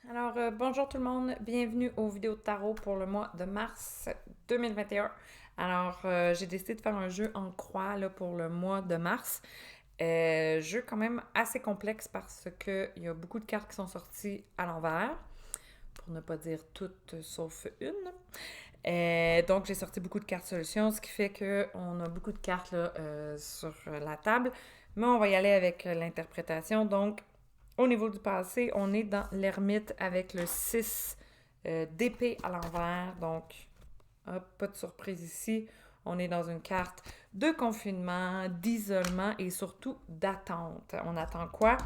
Bonjour tout le monde, bienvenue aux vidéos de tarot pour le mois de mars 2021. J'ai décidé de faire un jeu en croix là, pour le mois de mars. Jeu quand même assez complexe parce qu'il y a beaucoup de cartes qui sont sorties à l'envers, pour ne pas dire toutes sauf une. Donc, j'ai sorti beaucoup de cartes solutions, ce qui fait qu'on a beaucoup de cartes là, sur la table, mais on va y aller avec l'interprétation. Donc, au niveau du passé, on est dans l'ermite avec le 6 d'épée à l'envers. Donc, hop, pas de surprise ici. On est dans une carte de confinement, d'isolement et surtout d'attente. On attend quoi?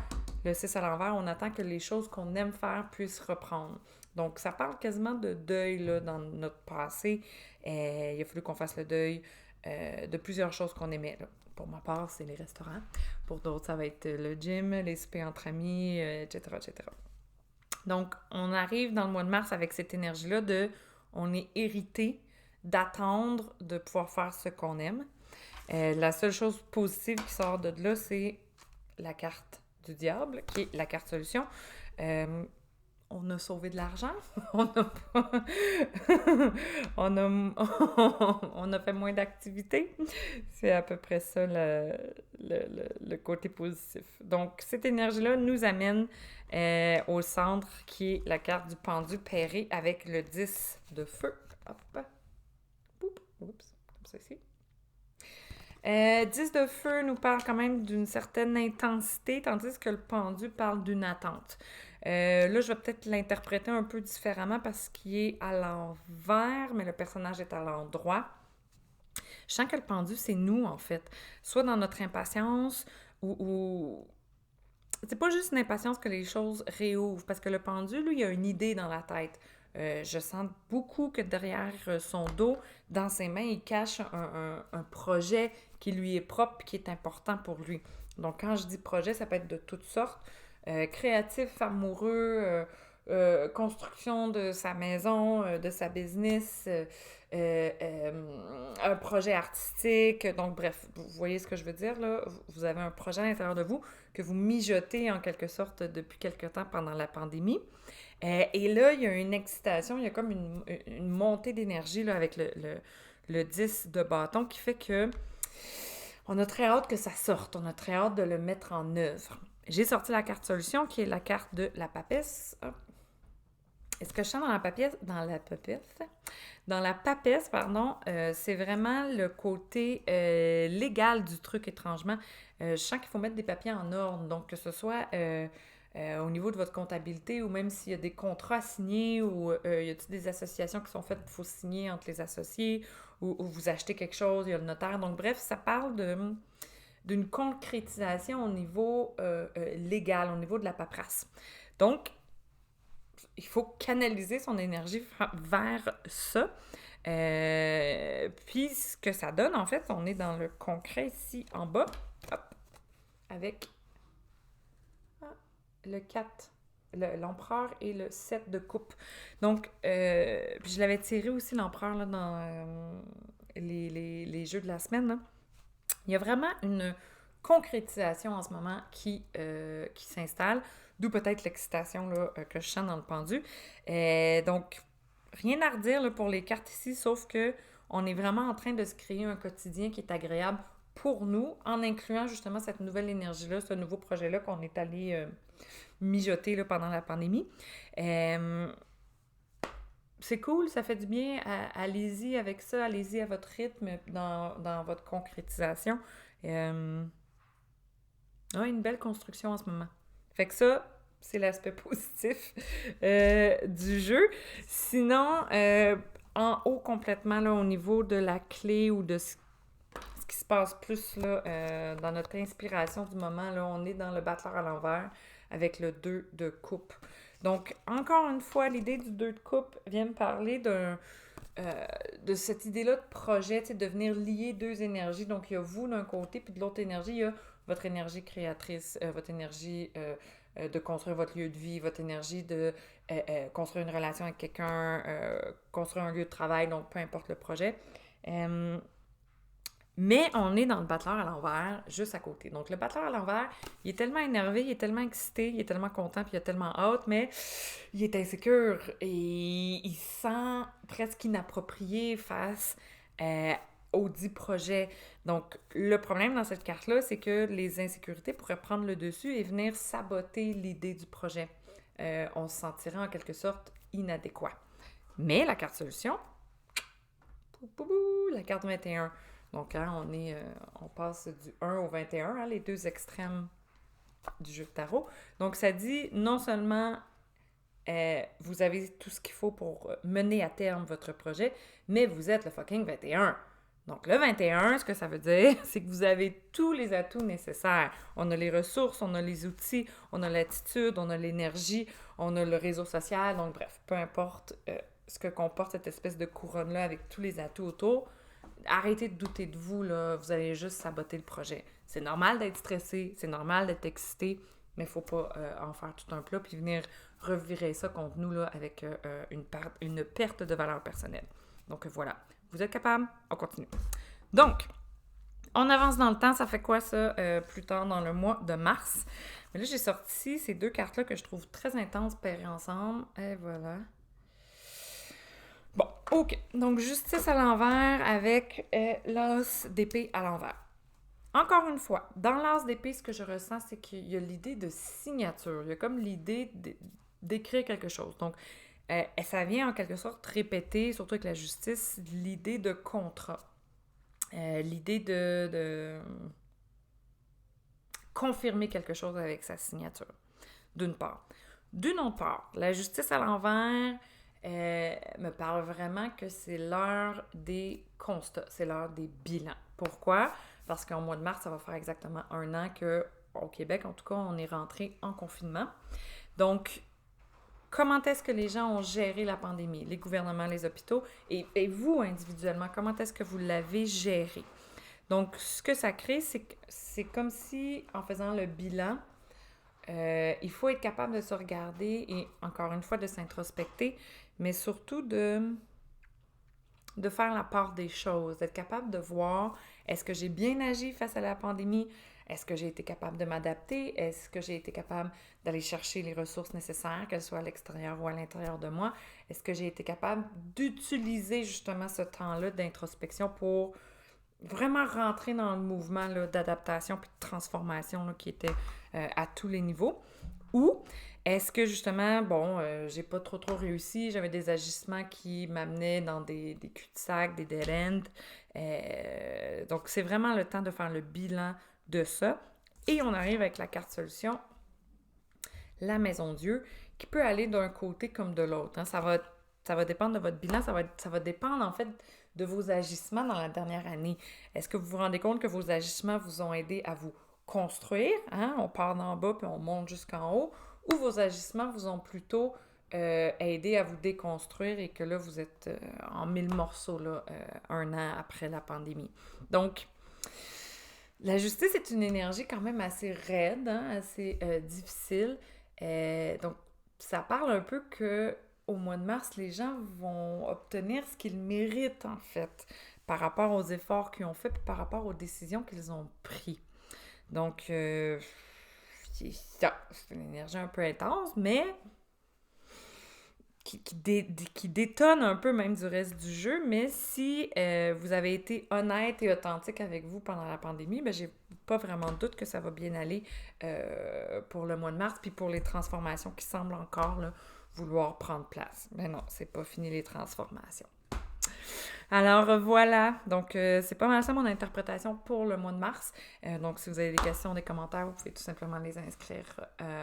Le 6 à l'envers, on attend que les choses qu'on aime faire puissent reprendre. Donc, ça parle quasiment de deuil là, dans notre passé. Il a fallu qu'on fasse le deuil de plusieurs choses qu'on aimait. Là. Pour ma part, c'est les restaurants. Pour d'autres, ça va être le gym, les soupers entre amis, etc., etc. Donc, on arrive dans le mois de mars avec cette énergie-là de on est hérité d'attendre de pouvoir faire ce qu'on aime. La seule chose positive qui sort de là, c'est la carte du diable, qui est la carte solution. Euh, on a sauvé de l'argent, on a pas... on, a... on a fait moins d'activités. C'est à peu près ça le côté positif. Donc, cette énergie-là nous amène au centre qui est la carte du pendu pairé avec le 10 de feu. Hop, oups, comme ça ici. 10 de feu nous parle quand même d'une certaine intensité, tandis que le pendu parle d'une attente. Là, je vais peut-être l'interpréter un peu différemment parce qu'il est à l'envers, mais le personnage est à l'endroit. Je sens que le pendu, c'est nous, en fait. Soit dans notre impatience ou... C'est pas juste une impatience que les choses réouvrent, parce que le pendu, lui, il a une idée dans la tête. Je sens beaucoup que derrière son dos, dans ses mains, il cache un projet qui lui est propre et qui est important pour lui. Donc, quand je dis projet, ça peut être de toutes sortes. Créatif, amoureux, construction de sa maison, de sa business, un projet artistique. Donc, bref, vous voyez ce que je veux dire, là. Vous avez un projet à l'intérieur de vous que vous mijotez en quelque sorte depuis quelque temps pendant la pandémie. Et là, il y a une excitation, il y a comme une montée d'énergie là, avec le 10 de bâton qui fait que on a très hâte que ça sorte, on a très hâte de le mettre en œuvre. J'ai sorti la carte solution qui est la carte de la papesse. Hop. Est-ce que je sens dans la papesse? Dans la papesse, pardon, c'est vraiment le côté légal du truc étrangement. Je sens qu'il faut mettre des papiers en ordre. Donc, que ce soit au niveau de votre comptabilité ou même s'il y a des contrats à signer ou y a-t-il des associations qui sont faites qu'il faut signer entre les associés ou vous achetez quelque chose, il y a le notaire. Donc, bref, ça parle d'une concrétisation au niveau légal, au niveau de la paperasse. Donc, il faut canaliser son énergie vers ça. Puis, ce que ça donne, en fait, on est dans le concret ici en bas, hop, avec le 4, l'empereur et le 7 de coupe. Donc, puis je l'avais tiré aussi, l'empereur, là, dans les jeux de la semaine. Là. Il y a vraiment une concrétisation en ce moment qui s'installe, d'où peut-être l'excitation là, que je sens dans le pendu. Donc, rien à redire là, pour les cartes ici, sauf que on est vraiment en train de se créer un quotidien qui est agréable pour nous, en incluant justement cette nouvelle énergie-là, ce nouveau projet-là qu'on est allé mijoter là, pendant la pandémie. C'est cool, ça fait du bien. Allez-y avec ça, allez-y à votre rythme dans votre concrétisation. Une belle construction en ce moment. Fait que ça, c'est l'aspect positif du jeu. Sinon, en haut complètement, là, au niveau de la clé ou de ce qui se passe plus là, dans notre inspiration du moment, là, on est dans le battleur à l'envers avec le 2 de coupe. Donc, encore une fois, l'idée du 2 de coupe vient me parler de cette idée-là de projet, de venir lier deux énergies. Donc, il y a vous d'un côté, puis de l'autre énergie, il y a votre énergie créatrice, votre énergie de construire votre lieu de vie, votre énergie de construire une relation avec quelqu'un, construire un lieu de travail, donc peu importe le projet. Mais on est dans le battleur à l'envers, juste à côté. Donc, le battleur à l'envers, il est tellement énervé, il est tellement excité, il est tellement content, puis il a tellement hâte, mais il est insécure et il se sent presque inapproprié face aux 10 projets. Donc, le problème dans cette carte-là, c'est que les insécurités pourraient prendre le dessus et venir saboter l'idée du projet. On se sentirait en quelque sorte inadéquat. Mais la carte solution, la carte 21. Donc, hein, on passe du 1 au 21, hein, les deux extrêmes du jeu de tarot. Donc, ça dit non seulement vous avez tout ce qu'il faut pour mener à terme votre projet, mais vous êtes le fucking 21. Donc, le 21, ce que ça veut dire, c'est que vous avez tous les atouts nécessaires. On a les ressources, on a les outils, on a l'attitude, on a l'énergie, on a le réseau social. Donc, bref, peu importe ce que comporte cette espèce de couronne-là avec tous les atouts autour, arrêtez de douter de vous, là. Vous allez juste saboter le projet. C'est normal d'être stressé, c'est normal d'être excité, mais il ne faut pas en faire tout un plat puis venir revirer ça contre nous là, avec une perte de valeur personnelle. Donc voilà, vous êtes capable, on continue. Donc, on avance dans le temps, ça fait quoi ça plus tard dans le mois de mars? Mais là, j'ai sorti ces deux cartes-là que je trouve très intenses pairées ensemble. Et voilà. Bon, OK. Donc, justice à l'envers avec l'as d'épée à l'envers. Encore une fois, dans l'as d'épée, ce que je ressens, c'est qu'il y a l'idée de signature. Il y a comme l'idée d'écrire quelque chose. Donc, ça vient en quelque sorte répéter, surtout avec la justice, l'idée de contrat. L'idée de confirmer quelque chose avec sa signature, d'une part. D'une autre part, la justice à l'envers me parle vraiment que c'est l'heure des constats, c'est l'heure des bilans. Pourquoi? Parce qu'en mois de mars, ça va faire exactement 1 an qu'au Québec, en tout cas, on est rentré en confinement. Donc, comment est-ce que les gens ont géré la pandémie? Les gouvernements, les hôpitaux, et vous individuellement, comment est-ce que vous l'avez géré? Donc, ce que ça crée, c'est comme si, en faisant le bilan, il faut être capable de se regarder et, encore une fois, de s'introspecter, mais surtout de faire la part des choses, d'être capable de voir, est-ce que j'ai bien agi face à la pandémie? Est-ce que j'ai été capable de m'adapter? Est-ce que j'ai été capable d'aller chercher les ressources nécessaires, qu'elles soient à l'extérieur ou à l'intérieur de moi? Est-ce que j'ai été capable d'utiliser justement ce temps-là d'introspection pour vraiment rentrer dans le mouvement là, d'adaptation puis de transformation là, qui était à tous les niveaux? Ou est-ce que justement, j'ai pas trop réussi, j'avais des agissements qui m'amenaient dans des cul-de-sac, des dead-ends. Donc, c'est vraiment le temps de faire le bilan de ça. Et on arrive avec la carte solution, la Maison Dieu, qui peut aller d'un côté comme de l'autre. Hein. Ça va dépendre de votre bilan, ça va dépendre en fait de vos agissements dans la dernière année. Est-ce que vous vous rendez compte que vos agissements vous ont aidé à vous construire, hein? On part d'en bas puis on monte jusqu'en haut, ou vos agissements vous ont plutôt aidé à vous déconstruire et que là, vous êtes en 1000 morceaux là, 1 an après la pandémie. Donc, la justice est une énergie quand même assez raide, hein? Assez difficile. Donc, ça parle un peu que au mois de mars, les gens vont obtenir ce qu'ils méritent, en fait, par rapport aux efforts qu'ils ont faits et par rapport aux décisions qu'ils ont prises. Donc, c'est une énergie un peu intense, mais qui détonne un peu même du reste du jeu. Mais si vous avez été honnête et authentique avec vous pendant la pandémie, j'ai pas vraiment de doute que ça va bien aller pour le mois de mars, puis pour les transformations qui semblent encore là, vouloir prendre place. Mais non, c'est pas fini les transformations. Alors voilà, donc c'est pas mal ça mon interprétation pour le mois de mars. Donc si vous avez des questions, des commentaires, vous pouvez tout simplement les inscrire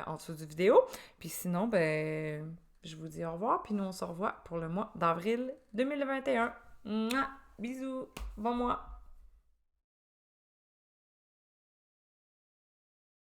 en dessous du vidéo. Puis sinon, je vous dis au revoir, puis nous on se revoit pour le mois d'avril 2021. Mouah! Bisous, bon mois!